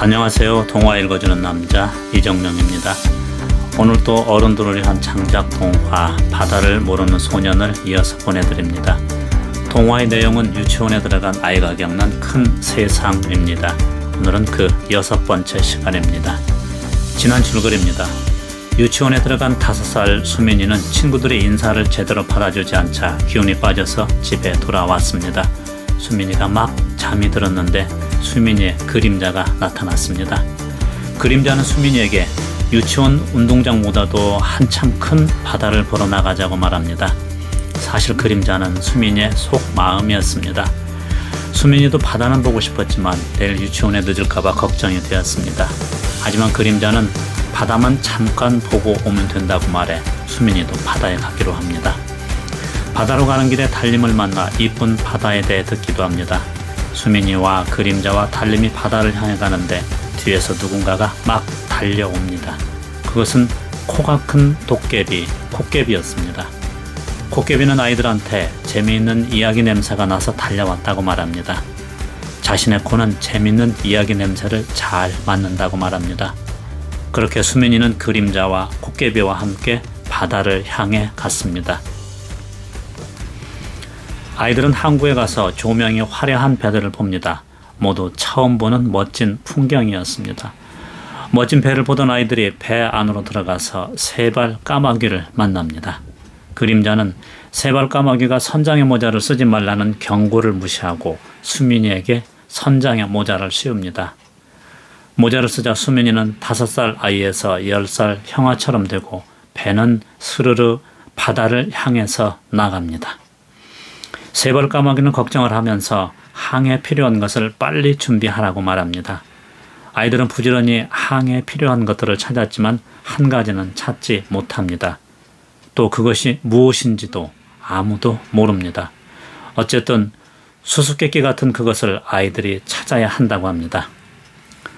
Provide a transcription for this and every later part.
안녕하세요. 동화 읽어주는 남자 이정명입니다. 오늘도 어른들을 위한 창작 동화 바다를 모르는 소년을 이어서 보내드립니다. 동화의 내용은 유치원에 들어간 아이가 겪는 큰 세상입니다. 오늘은 그 6번째 시간입니다. 지난 줄거리입니다. 유치원에 들어간 5살 수민이는 친구들의 인사를 제대로 받아주지 않자 기운이 빠져서 집에 돌아왔습니다. 수민이가 막 잠이 들었는데 수민이의 그림자가 나타났습니다. 그림자는 수민이에게 유치원 운동장보다도 한참 큰 바다를 보러 나가자고 말합니다. 사실 그림자는 수민이의 속마음이었습니다. 수민이도 바다는 보고 싶었지만 내일 유치원에 늦을까봐 걱정이 되었습니다. 하지만 그림자는 바다만 잠깐 보고 오면 된다고 말해 수민이도 바다에 가기로 합니다. 바다로 가는 길에 달림을 만나 이쁜 바다에 대해 듣기도 합니다. 수민이와 그림자와 달림이 바다를 향해 가는데 뒤에서 누군가가 막 달려옵니다. 그것은 코가 큰 도깨비, 콧개비였습니다. 콧개비는 아이들한테 재미있는 이야기 냄새가 나서 달려왔다고 말합니다. 자신의 코는 재미있는 이야기 냄새를 잘 맡는다고 말합니다. 그렇게 수민이는 그림자와 콧개비와 함께 바다를 향해 갔습니다. 아이들은 항구에 가서 조명이 화려한 배들을 봅니다. 모두 처음 보는 멋진 풍경이었습니다. 멋진 배를 보던 아이들이 배 안으로 들어가서 세발 까마귀를 만납니다. 그림자는 세발 까마귀가 선장의 모자를 쓰지 말라는 경고를 무시하고 수민이에게 선장의 모자를 씌웁니다. 모자를 쓰자 수민이는 5살 아이에서 10살 형아처럼 되고 배는 스르르 바다를 향해서 나갑니다. 세발 까마귀는 걱정을 하면서 항해에 필요한 것을 빨리 준비하라고 말합니다. 아이들은 부지런히 항해에 필요한 것들을 찾았지만 한 가지는 찾지 못합니다. 또 그것이 무엇인지도 아무도 모릅니다. 어쨌든 수수께끼 같은 그것을 아이들이 찾아야 한다고 합니다.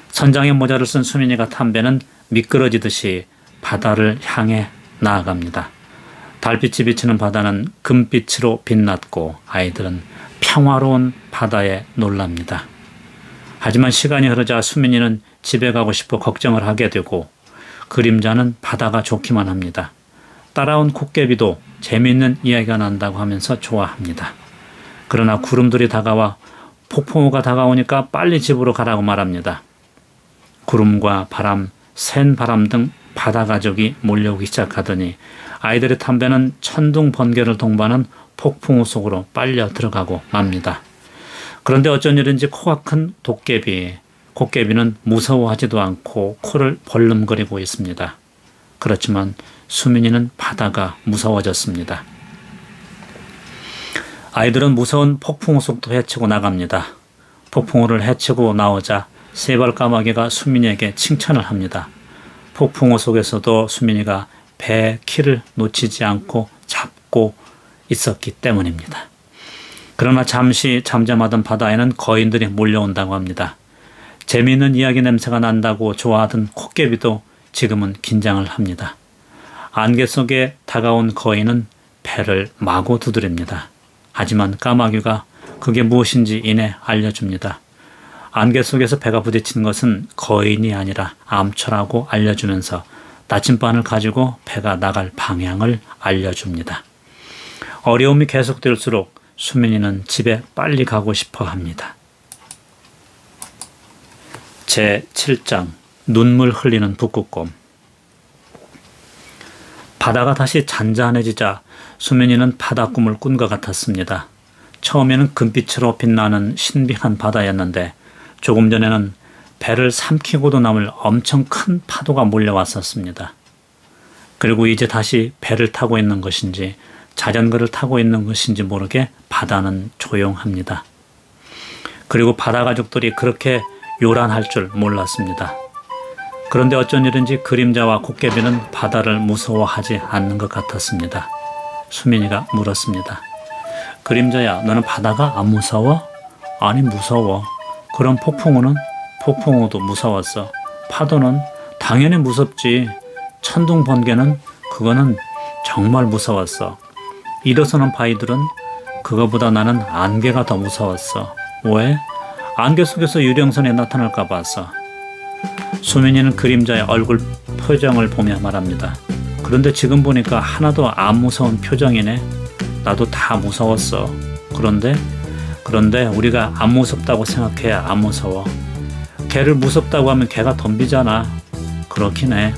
선장의 모자를 쓴 수민이가 탄 배는 미끄러지듯이 바다를 향해 나아갑니다. 달빛이 비치는 바다는 금빛으로 빛났고 아이들은 평화로운 바다에 놀랍니다. 하지만 시간이 흐르자 수민이는 집에 가고 싶어 걱정을 하게 되고 그림자는 바다가 좋기만 합니다. 따라온 콧개비도 재미있는 이야기가 난다고 하면서 좋아합니다. 그러나 구름들이 다가와 폭풍우가 다가오니까 빨리 집으로 가라고 말합니다. 구름과 바람, 센 바람 등 바다 가족이 몰려오기 시작하더니 아이들의 탄 배는 천둥 번개를 동반한 폭풍우 속으로 빨려 들어가고 맙니다. 그런데 어쩐 일인지 코가 큰 콧개비는 무서워하지도 않고 코를 벌름거리고 있습니다. 그렇지만 수민이는 바다가 무서워졌습니다. 아이들은 무서운 폭풍우 속도 헤치고 나갑니다. 폭풍우를 헤치고 나오자 세발 까마귀가 수민이에게 칭찬을 합니다. 폭풍우 속에서도 수민이가 배 키를 놓치지 않고 잡고 있었기 때문입니다. 그러나 잠시 잠잠하던 바다에는 거인들이 몰려온다고 합니다. 재미있는 이야기 냄새가 난다고 좋아하던 콧개비도 지금은 긴장을 합니다. 안개 속에 다가온 거인은 배를 마구 두드립니다. 하지만 까마귀가 그게 무엇인지 이내 알려줍니다. 안개 속에서 배가 부딪힌 것은 거인이 아니라 암초라고 알려주면서 나침반을 가지고 배가 나갈 방향을 알려줍니다. 어려움이 계속될수록 수민이는 집에 빨리 가고 싶어 합니다. 제7장 눈물 흘리는 북극곰. 바다가 다시 잔잔해지자 수민이는 바다 꿈을 꾼 것 같았습니다. 처음에는 금빛으로 빛나는 신비한 바다였는데 조금 전에는 배를 삼키고도 남을 엄청 큰 파도가 몰려왔었습니다. 그리고 이제 다시 배를 타고 있는 것인지 자전거를 타고 있는 것인지 모르게 바다는 조용합니다. 그리고 바다 가족들이 그렇게 요란할 줄 몰랐습니다. 그런데 어쩐 일인지 그림자와 콧개비는 바다를 무서워하지 않는 것 같았습니다. 수민이가 물었습니다. 그림자야, 너는 바다가 안 무서워? 아니, 무서워. 그럼 폭풍우는? 폭풍우도 무서웠어. 파도는? 당연히 무섭지. 천둥 번개는? 그거는 정말 무서웠어. 일어서는 바위들은? 그거보다 나는 안개가 더 무서웠어. 왜? 안개 속에서 유령선이 나타날까 봐서. 수민이는 그림자의 얼굴 표정을 보며 말합니다. 그런데 지금 보니까 하나도 안 무서운 표정이네. 나도 다 무서웠어. 그런데 우리가 안 무섭다고 생각해야 안 무서워. 걔를 무섭다고 하면 걔가 덤비잖아. 그렇긴 해.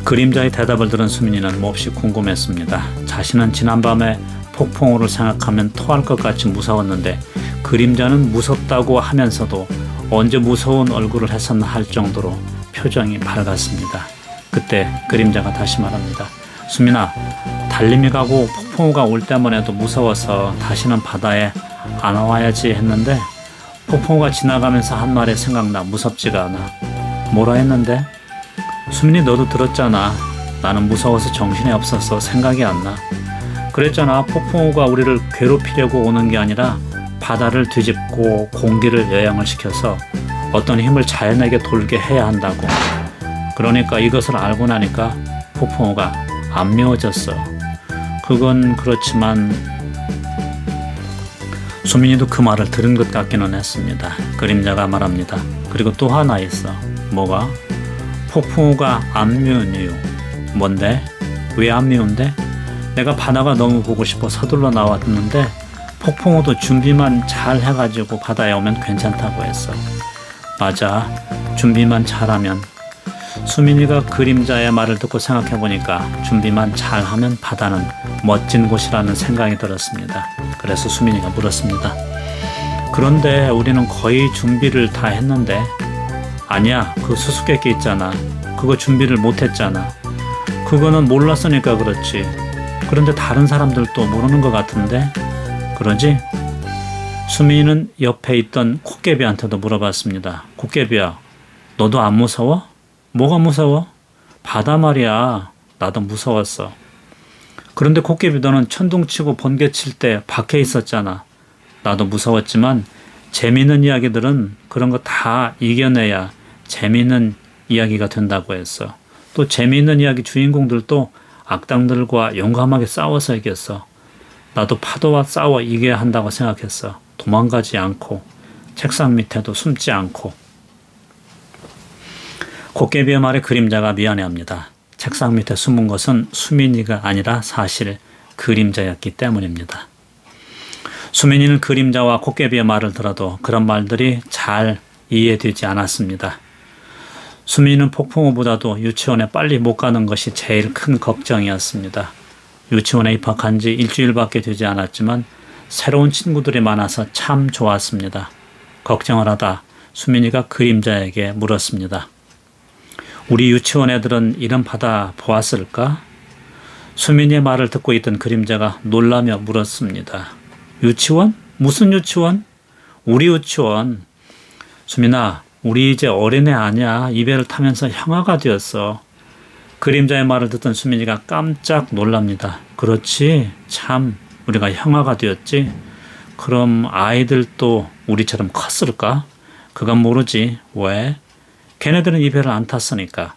그림자의 대답을 들은 수민이는 몹시 궁금했습니다. 자신은 지난밤에 폭풍우를 생각하면 토할 것 같이 무서웠는데 그림자는 무섭다고 하면서도 언제 무서운 얼굴을 했었나 할 정도로 표정이 밝았습니다. 그때 그림자가 다시 말합니다. 수민아, 달림이 가고 폭풍우가 올 때만 해도 무서워서 다시는 바다에 안 와야지 했는데 폭풍우가 지나가면서 한 말이 생각나 무섭지가 않아. 뭐라 했는데? 수민이 너도 들었잖아. 나는 무서워서 정신이 없어서 생각이 안 나. 그랬잖아. 폭풍우가 우리를 괴롭히려고 오는 게 아니라 바다를 뒤집고 공기를 여양을 시켜서 어떤 힘을 자연에게 돌게 해야 한다고. 그러니까 이것을 알고 나니까 폭풍우가 안 미워졌어. 그건 그렇지만 수민이도 그 말을 들은 것 같기는 했습니다. 그림자가 말합니다. 그리고 또 하나 있어. 뭐가? 폭풍우가 안 미운 이유. 뭔데? 왜 안 미운데? 내가 바다가 너무 보고 싶어 서둘러 나왔는데 폭풍우도 준비만 잘 해가지고 바다에 오면 괜찮다고 했어. 맞아. 준비만 잘하면. 수민이가 그림자의 말을 듣고 생각해보니까 준비만 잘하면 바다는 멋진 곳이라는 생각이 들었습니다. 그래서 수민이가 물었습니다. 그런데 우리는 거의 준비를 다 했는데. 아니야, 그 수수께끼 있잖아. 그거 준비를 못했잖아. 그거는 몰랐으니까 그렇지. 그런데 다른 사람들도 모르는 것 같은데? 그러지? 수민이는 옆에 있던 코깨비한테도 물어봤습니다. 코깨비야, 너도 안 무서워? 뭐가 무서워? 바다 말이야. 나도 무서웠어. 그런데 코깨비 너는 천둥치고 번개칠 때 밖에 있었잖아. 나도 무서웠지만 재미있는 이야기들은 그런 거 다 이겨내야 재미있는 이야기가 된다고 했어. 또 재미있는 이야기 주인공들도 악당들과 용감하게 싸워서 이겼어. 나도 파도와 싸워 이겨야 한다고 생각했어. 도망가지 않고 책상 밑에도 숨지 않고. 코깨비의 말에 그림자가 미안해합니다. 책상 밑에 숨은 것은 수민이가 아니라 사실 그림자였기 때문입니다. 수민이는 그림자와 코깨비의 말을 들어도 그런 말들이 잘 이해되지 않았습니다. 수민이는 폭풍우보다도 유치원에 빨리 못 가는 것이 제일 큰 걱정이었습니다. 유치원에 입학한 지 일주일밖에 되지 않았지만 새로운 친구들이 많아서 참 좋았습니다. 걱정을 하다 수민이가 그림자에게 물었습니다. 우리 유치원 애들은 이런 바다 보았을까? 수민이의 말을 듣고 있던 그림자가 놀라며 물었습니다. 유치원? 무슨 유치원? 우리 유치원. 수민아, 우리 이제 어린애 아니야. 이 배를 타면서 형아가 되었어. 그림자의 말을 듣던 수민이가 깜짝 놀랍니다. 그렇지, 참 우리가 형아가 되었지. 그럼 아이들도 우리처럼 컸을까? 그건 모르지. 왜? 걔네들은 이 배를 안 탔으니까.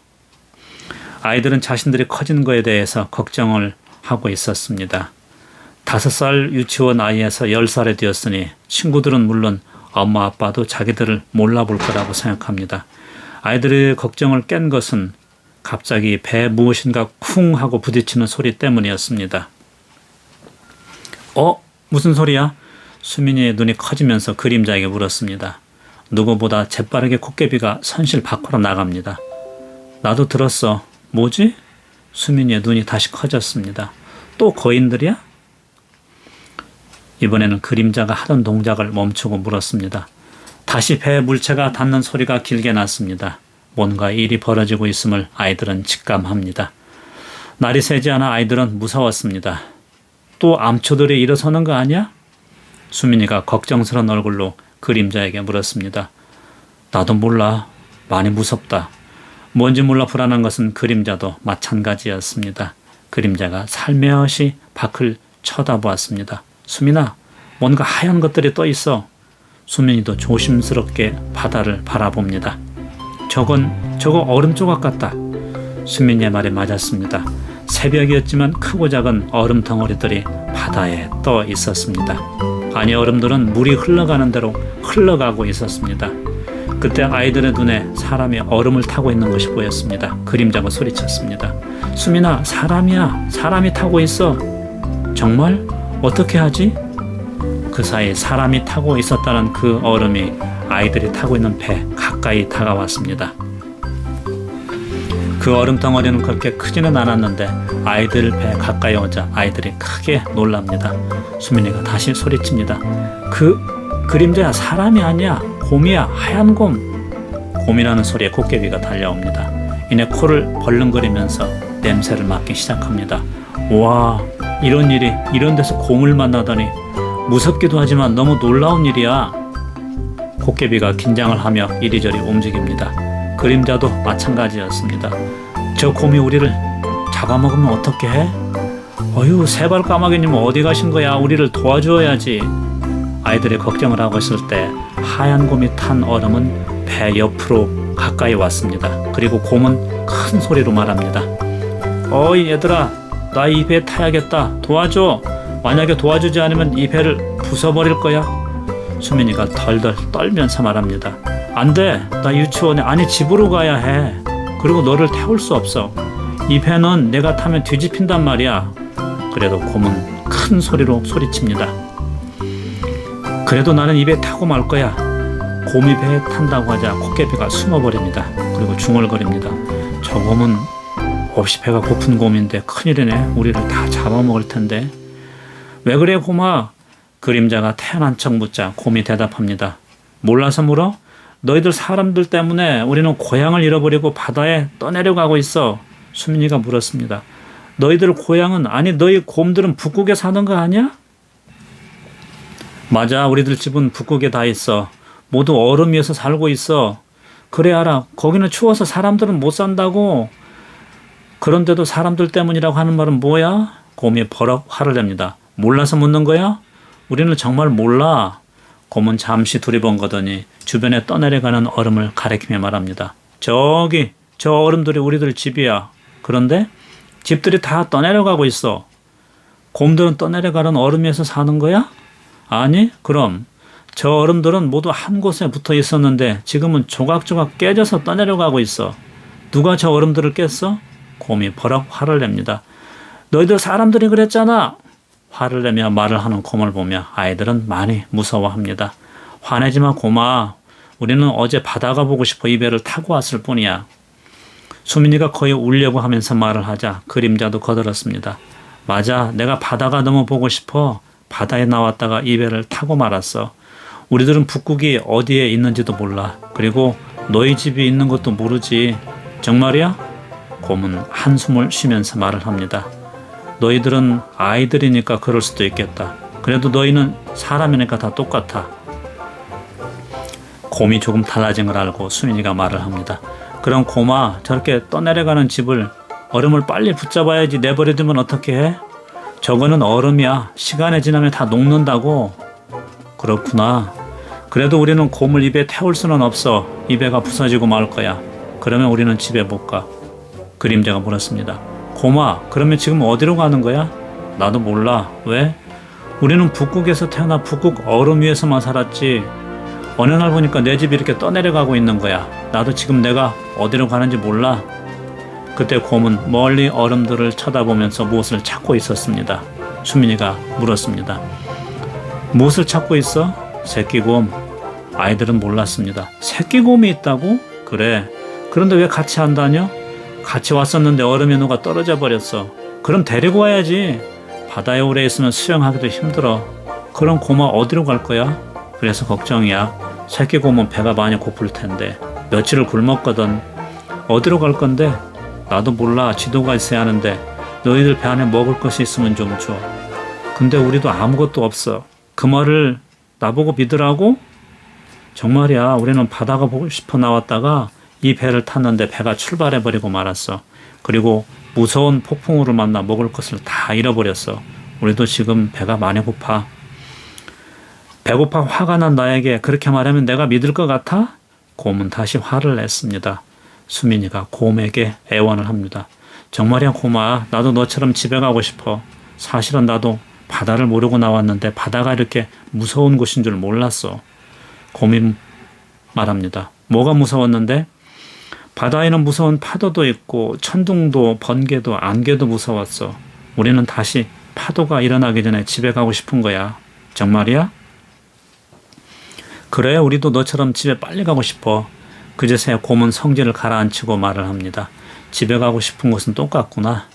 아이들은 자신들이 커진 거에 대해서 걱정을 하고 있었습니다. 5살 유치원 아이에서 10살이 되었으니 친구들은 물론 엄마 아빠도 자기들을 몰라볼 거라고 생각합니다. 아이들의 걱정을 깬 것은 갑자기 배에 무엇인가 쿵 하고 부딪히는 소리 때문이었습니다. 무슨 소리야? 수민이의 눈이 커지면서 그림자에게 물었습니다. 누구보다 재빠르게 코깨비가 선실 밖으로 나갑니다. 나도 들었어. 뭐지? 수민이의 눈이 다시 커졌습니다. 또 거인들이야? 이번에는 그림자가 하던 동작을 멈추고 물었습니다. 다시 배에 물체가 닿는 소리가 길게 났습니다. 뭔가 일이 벌어지고 있음을 아이들은 직감합니다. 날이 새지 않아 아이들은 무서웠습니다. 또 암초들이 일어서는 거 아니야? 수민이가 걱정스러운 얼굴로 그림자에게 물었습니다. 나도 몰라. 많이 무섭다. 뭔지 몰라 불안한 것은 그림자도 마찬가지였습니다. 그림자가 살며시 밖을 쳐다보았습니다. 수민아, 뭔가 하얀 것들이 떠 있어. 수민이도 조심스럽게 바다를 바라봅니다. 저거 얼음 조각 같다. 수민이의 말이 맞았습니다. 새벽이었지만 크고 작은 얼음 덩어리들이 바다에 떠 있었습니다. 아니, 얼음들은 물이 흘러가는 대로 흘러가고 있었습니다. 그때 아이들의 눈에 사람이 얼음을 타고 있는 것이 보였습니다. 그림자가 소리쳤습니다. 수민아, 사람이야. 사람이 타고 있어. 정말? 어떻게 하지? 그 사이 사람이 타고 있었다는 그 얼음이 아이들이 타고 있는 배 가까이 다가왔습니다. 그 얼음 덩어리는 그렇게 크지는 않았는데 아이들 배 가까이 오자 아이들이 크게 놀랍니다. 수민이가 다시 소리칩니다. 그 그림자야, 사람이 아니야. 곰이야, 하얀 곰. 곰이라는 소리에 코끼리가 달려옵니다. 이내 코를 벌렁거리면서 냄새를 맡기 시작합니다. 와, 이런 일이, 이런 데서 곰을 만나다니 무섭기도 하지만 너무 놀라운 일이야. 코끼리가 긴장을 하며 이리저리 움직입니다. 그림자도 마찬가지였습니다. 저 곰이 우리를 잡아먹으면 어떻게 해? 어휴, 세발 까마귀님 어디 가신 거야? 우리를 도와줘야지. 아이들이 걱정을 하고 있을 때 하얀 곰이 탄 얼음은 배 옆으로 가까이 왔습니다. 그리고 곰은 큰 소리로 말합니다. 어이 얘들아, 나 이 배 타야겠다. 도와줘. 만약에 도와주지 않으면 이 배를 부숴버릴 거야. 수민이가 덜덜 떨면서 말합니다. 안 돼. 나 유치원에, 아니 집으로 가야 해. 그리고 너를 태울 수 없어. 이 배는 내가 타면 뒤집힌단 말이야. 그래도 곰은 큰 소리로 소리칩니다. 그래도 나는 이 배 타고 말 거야. 곰이 배에 탄다고 하자 코끼리가 숨어버립니다. 그리고 중얼거립니다. 저 곰은 몹시 배가 고픈 곰인데 큰일이네. 우리를 다 잡아먹을 텐데. 왜 그래 곰아? 그림자가 태어난 척 묻자 곰이 대답합니다. 몰라서 물어? 너희들 사람들 때문에 우리는 고향을 잃어버리고 바다에 떠내려가고 있어. 수민이가 물었습니다. 너희들 고향은, 아니 너희 곰들은 북극에 사는 거 아니야? 맞아, 우리들 집은 북극에 다 있어. 모두 얼음 위에서 살고 있어. 그래 알아. 거기는 추워서 사람들은 못 산다고. 그런데도 사람들 때문이라고 하는 말은 뭐야? 곰이 버럭 화를 냅니다. 몰라서 묻는 거야? 우리는 정말 몰라. 곰은 잠시 두리번거더니 주변에 떠내려가는 얼음을 가리키며 말합니다. 저기, 저 얼음들이 우리들 집이야. 그런데 집들이 다 떠내려가고 있어. 곰들은 떠내려가는 얼음 위에서 사는 거야? 아니, 그럼 저 얼음들은 모두 한 곳에 붙어 있었는데 지금은 조각조각 깨져서 떠내려가고 있어. 누가 저 얼음들을 깼어? 곰이 버럭 화를 냅니다. 너희들 사람들이 그랬잖아. 화를 내며 말을 하는 곰을 보며 아이들은 많이 무서워합니다. 화내지 마 곰아. 우리는 어제 바다가 보고 싶어 이 배를 타고 왔을 뿐이야. 수민이가 거의 울려고 하면서 말을 하자 그림자도 거들었습니다. 맞아, 내가 바다가 너무 보고 싶어 바다에 나왔다가 이 배를 타고 말았어. 우리들은 북극이 어디에 있는지도 몰라. 그리고 너희 집이 있는 것도 모르지. 정말이야? 곰은 한숨을 쉬면서 말을 합니다. 너희들은 아이들이니까 그럴 수도 있겠다. 그래도 너희는 사람이니까 다 똑같아. 곰이 조금 달라진 걸 알고 수민이가 말을 합니다. 그럼 곰아, 저렇게 떠내려가는 집을 얼음을 빨리 붙잡아야지 내버려두면 어떻게 해? 저거는 얼음이야. 시간이 지나면 다 녹는다고. 그렇구나. 그래도 우리는 곰을 입에 태울 수는 없어. 이 배가 부서지고 말 거야. 그러면 우리는 집에 못 가. 그림자가 물었습니다. 곰아, 그러면 지금 어디로 가는 거야? 나도 몰라. 왜? 우리는 북극에서 태어나 북극 얼음 위에서만 살았지. 어느 날 보니까 내 집이 이렇게 떠내려가고 있는 거야. 나도 지금 내가 어디로 가는지 몰라. 그때 곰은 멀리 얼음들을 쳐다보면서 무엇을 찾고 있었습니다. 수민이가 물었습니다. 무엇을 찾고 있어? 새끼곰. 아이들은 몰랐습니다. 새끼곰이 있다고? 그래. 그런데 왜 같이 안 다녀? 같이 왔었는데 얼음이 녹아 떨어져 버렸어. 그럼 데리고 와야지. 바다에 오래 있으면 수영하기도 힘들어. 그럼 곰아 어디로 갈 거야? 그래서 걱정이야. 새끼곰은 배가 많이 고플 텐데 며칠을 굶었거든. 어디로 갈 건데? 나도 몰라. 지도가 있어야 하는데 너희들 배 안에 먹을 것이 있으면 좀 줘. 근데 우리도 아무것도 없어. 그 말을 나보고 믿으라고? 정말이야. 우리는 바다가 보고 싶어 나왔다가 이 배를 탔는데 배가 출발해버리고 말았어. 그리고 무서운 폭풍우를 만나 먹을 것을 다 잃어버렸어. 우리도 지금 배가 많이 고파. 배고파 화가 난 나에게 그렇게 말하면 내가 믿을 것 같아? 곰은 다시 화를 냈습니다. 수민이가 곰에게 애원을 합니다. 정말이야 곰아. 나도 너처럼 집에 가고 싶어. 사실은 나도 바다를 모르고 나왔는데 바다가 이렇게 무서운 곳인 줄 몰랐어. 곰이 말합니다. 뭐가 무서웠는데? 바다에는 무서운 파도도 있고 천둥도 번개도 안개도 무서웠어. 우리는 다시 파도가 일어나기 전에 집에 가고 싶은 거야. 정말이야? 그래, 우리도 너처럼 집에 빨리 가고 싶어. 그제서야 곰은 성질을 가라앉히고 말을 합니다. 집에 가고 싶은 것은 똑같구나.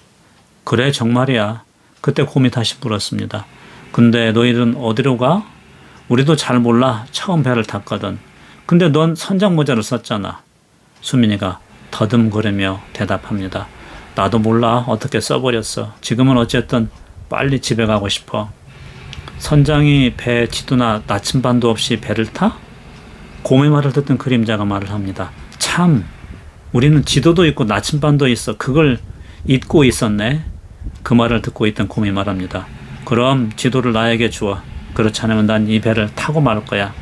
그래, 정말이야. 그때 곰이 다시 물었습니다. 근데 너희들은 어디로 가? 우리도 잘 몰라. 처음 배를 탔거든. 근데 넌 선장 모자를 썼잖아. 수민이가 더듬거리며 대답합니다. 나도 몰라. 어떻게 써버렸어. 지금은 어쨌든 빨리 집에 가고 싶어. 선장이 배 지도나 나침반도 없이 배를 타? 곰의 말을 듣던 그림자가 말을 합니다. 참, 우리는 지도도 있고 나침반도 있어. 그걸 잊고 있었네. 그 말을 듣고 있던 곰이 말합니다. 그럼 지도를 나에게 주어. 그렇지 않으면 난 이 배를 타고 말 거야.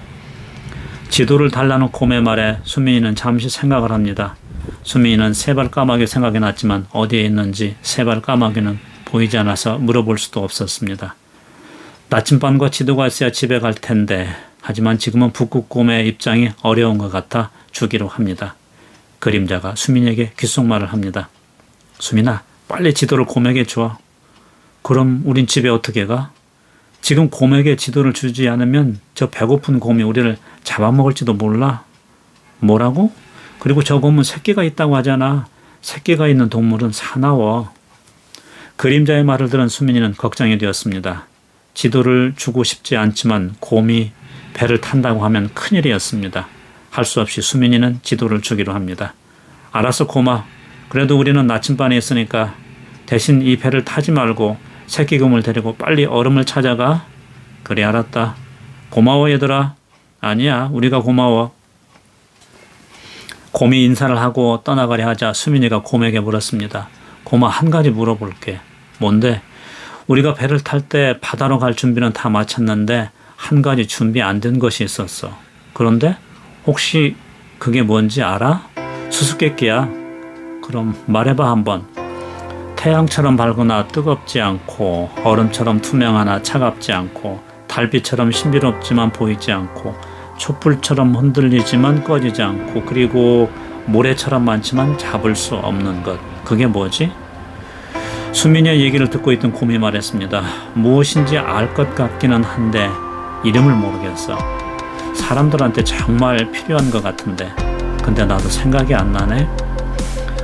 지도를 달라는 곰의 말에 수민이는 잠시 생각을 합니다. 수민이는 세발 까마귀 생각이 났지만 어디에 있는지 세발 까마귀는 보이지 않아서 물어볼 수도 없었습니다. 나침반과 지도가 있어야 집에 갈 텐데 하지만 지금은 북극곰의 입장이 어려운 것 같아 주기로 합니다. 그림자가 수민이에게 귓속말을 합니다. 수민아, 빨리 지도를 곰에게 줘. 그럼 우린 집에 어떻게 가? 지금 곰에게 지도를 주지 않으면 저 배고픈 곰이 우리를 잡아먹을지도 몰라. 뭐라고? 그리고 저 곰은 새끼가 있다고 하잖아. 새끼가 있는 동물은 사나워. 그림자의 말을 들은 수민이는 걱정이 되었습니다. 지도를 주고 싶지 않지만 곰이 배를 탄다고 하면 큰일이었습니다. 할 수 없이 수민이는 지도를 주기로 합니다. 알았어, 곰아. 그래도 우리는 나침반에 있으니까 대신 이 배를 타지 말고 새끼곰을 데리고 빨리 얼음을 찾아가. 그래, 알았다. 고마워, 얘들아. 아니야, 우리가 고마워. 곰이 인사를 하고 떠나가려 하자 수민이가 곰에게 물었습니다. 곰아, 한 가지 물어볼게. 뭔데? 우리가 배를 탈 때 바다로 갈 준비는 다 마쳤는데 한 가지 준비 안 된 것이 있었어. 그런데 혹시 그게 뭔지 알아? 수수께끼야. 그럼 말해봐 한번. 태양처럼 밝거나 뜨겁지 않고 얼음처럼 투명하나 차갑지 않고 달빛처럼 신비롭지만 보이지 않고 촛불처럼 흔들리지만 꺼지지 않고 그리고 모래처럼 많지만 잡을 수 없는 것. 그게 뭐지? 수민이의 얘기를 듣고 있던 곰이 말했습니다. 무엇인지 알 것 같기는 한데 이름을 모르겠어. 사람들한테 정말 필요한 것 같은데 근데 나도 생각이 안 나네.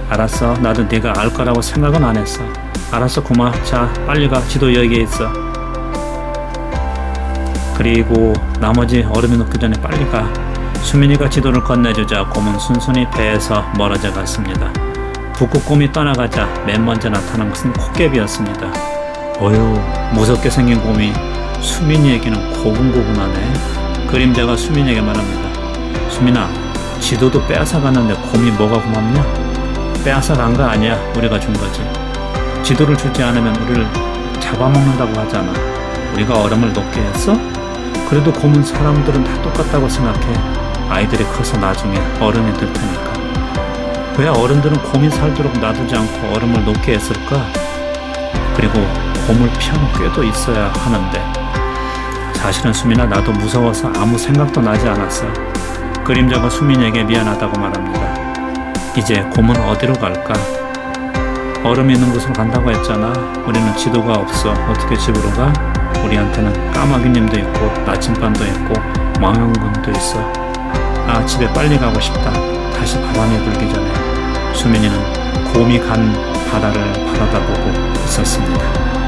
알았어. 나도 네가 알 거라고 생각은 안 했어. 알았어, 곰아. 자, 빨리 가. 지도 여기에 있어. 그리고 나머지 얼음이 녹기 전에 빨리 가. 수민이가 지도를 건네주자 곰은 순순히 배에서 멀어져 갔습니다. 북극곰이 떠나가자 맨 먼저 나타난 것은 코끼비였습니다. 어휴, 무섭게 생긴 곰이 수민이에게는 고분고분하네. 그림자가 수민이에게 말합니다. 수민아, 지도도 빼앗아갔는데 곰이 뭐가 고맙냐? 빼앗아간 거 아니야. 우리가 준 거지. 지도를 주지 않으면 우리를 잡아먹는다고 하잖아. 우리가 얼음을 녹게 했어? 그래도 곰은 사람들은 다 똑같다고 생각해. 아이들이 커서 나중에 어른이 될 테니까. 왜 어른들은 곰이 살도록 놔두지 않고 얼음을 녹게 했을까? 그리고 곰을 피하는 꾀도 있어야 하는데. 사실은 수민아, 나도 무서워서 아무 생각도 나지 않았어. 그림자가 수민에게 미안하다고 말합니다. 이제 곰은 어디로 갈까? 얼음이 있는 곳으로 간다고 했잖아. 우리는 지도가 없어. 어떻게 집으로 가? 우리한테는 까마귀님도 있고 나침반도 있고 망원군도 있어. 아, 집에 빨리 가고 싶다. 다시 바람이 불기 전에. 수민이는 곰이 간 바다를 바라다보고 있었습니다.